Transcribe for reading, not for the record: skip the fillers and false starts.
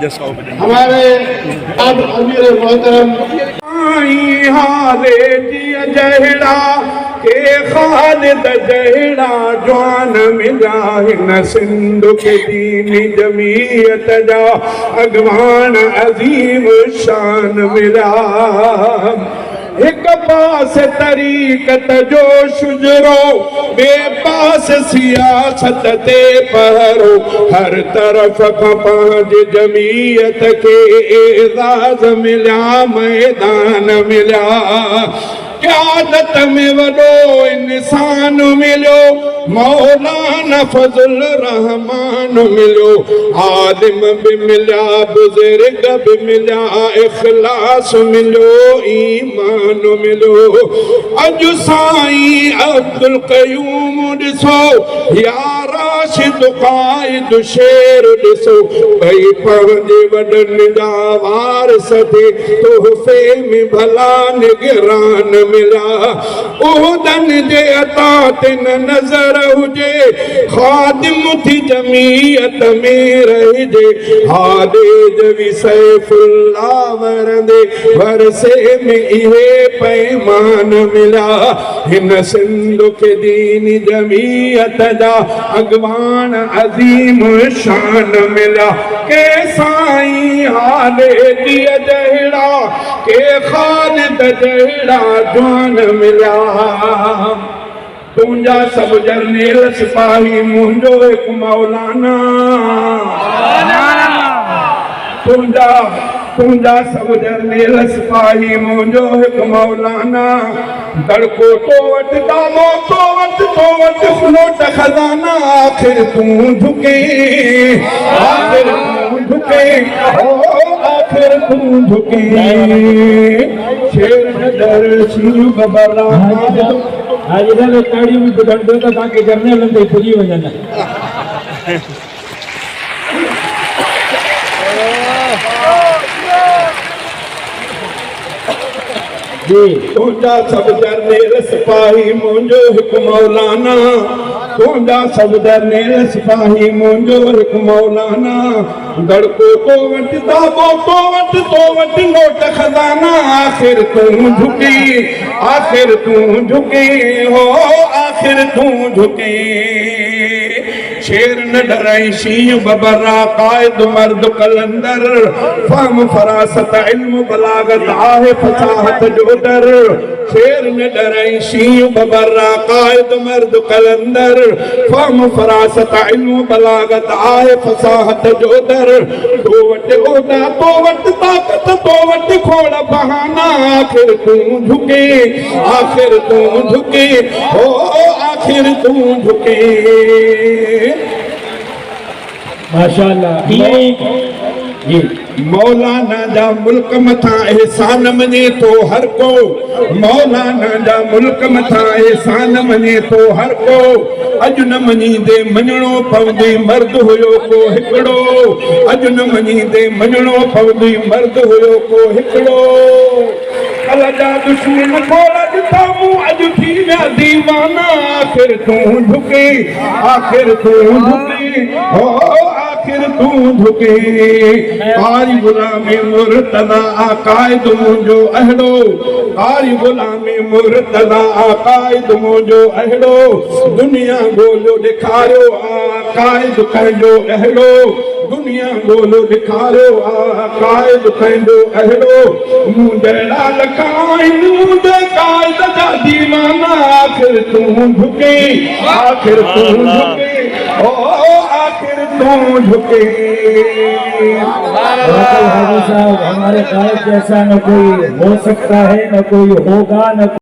हमारे अब अमीर मोहतरम हाले जिया जहड़ा के खालिद जहड़ा जवान मिला हिन सिंध के दीनी जमीयत जा अगवान अजीम शान मिला एक पास तरीक़त जो शुजरो बे पास सियासत ते पहरो हर तरफ खां पंहिंजी जमीयत खे एज़ाज़ मिला मैदान मिला क़यादत में वॾो इंसान मिलियो मौलाना फज़ल रहमान मिलियो आलिम बि मिलिया बुज़ुर्ग बि मिलिया इख़लास मिलियो ईमान मिलियो अॼु साईं अब्दुल क़यूम ॾिसो या राशिद क़ाइद शेर ॾिसो भई पंहिंजे वॾनि जा वारिस थे तोहफ़े में भला निगरान मिला उहदन जे अता ते न नज़र हुजे ख़ादिम थी जमीयत में रहिजे हादे जवी सैफुल्लाह वरंदे वरसे में इहे पैमान मिला हिन सिंध के दीनी जमीयत जा अगवान अजीम शान मिला के साईं हाले दिया जहड़ा के खालिद जहड़ा जवान मिला तुंहिंजा सब जरनेल सिपाही मुंहिंजो हिकु मौलाना तुंहिंजा सब जरनेल सिपाही मुंहिंजो हिकु मौलाना दड़को तो वटि दामो तो वटि फ्लोट खज़ाना आख़िर तूं झुके ओ आख़िर तूं झुके शेर डर शींहुं बबरा आज इधर ताड़ी में घंटों तक आके करने लगे पुजी हो जाना जी तुंहिंजा सब जरनेल सिपाही मुंहिंजो हिकु मौलाना तुंहिंजा सब जरनेल सिपाही मुंहिंजो हिकु मौलाना दड़को तो वटि दाबो तो वटि नोट खज़ाना आख़िर तूं झुके हो आख़िर तूं झुके शेर न डराई शींहुं बबरा क़ाइद मर्द कलंदर फ़हम फरासत इल्म बलागत आहे फसाहत जो डर शेर न डराई शींहुं बबरा क़ाइद मर्द कलंदर फ़हम फरासत इल्म बलागत आहे फसाहत जो डर तो वटि ओदा तो वटि ताक़त तो वटि खोड़ बहाना आख़िर तूं झुके हो आख़िर तूं झुके माशाअल्लाह जी मौलाना जा मुल्क मथा एहसान मञे तो हर को मौलाना जा मुल्क मथा एहसान मञे तो हर को अॼु न मञींदे मञणो पवंदी मर्द हुयो को हिकिड़ो अॼु न मञींदे मञणो पवंदी मर्द हुयो को हिकिड़ो कल जा दुश्मन खोड़ ॾिठा मूं अॼु थी विया दीवाना आख़िर तूं झुके हो आख़िर तूं झुके कारी गुलामी मुर्तज़ा आक़ाइद मुंहिंजो अहिड़ो कारी गुलामी मुर्तज़ा आक़ाइद मुंहिंजो अहिड़ो दुनिया ॻोल्हियो ॾेखारियो आक़ाइद पंहिंजो अहिड़ो दुनिया ॻोल्हियो ॾेखारियो आक़ाइद पंहिंजो अहिड़ो मूं जहिड़ा लखा आहिनि मुंहिंजे क़ाइद जा दीवाना आख़िर तूं झुके ओ आख़िर तूं झुके हमारे क़ाइद जैसा न कोई हो सकता है न कोई होगा न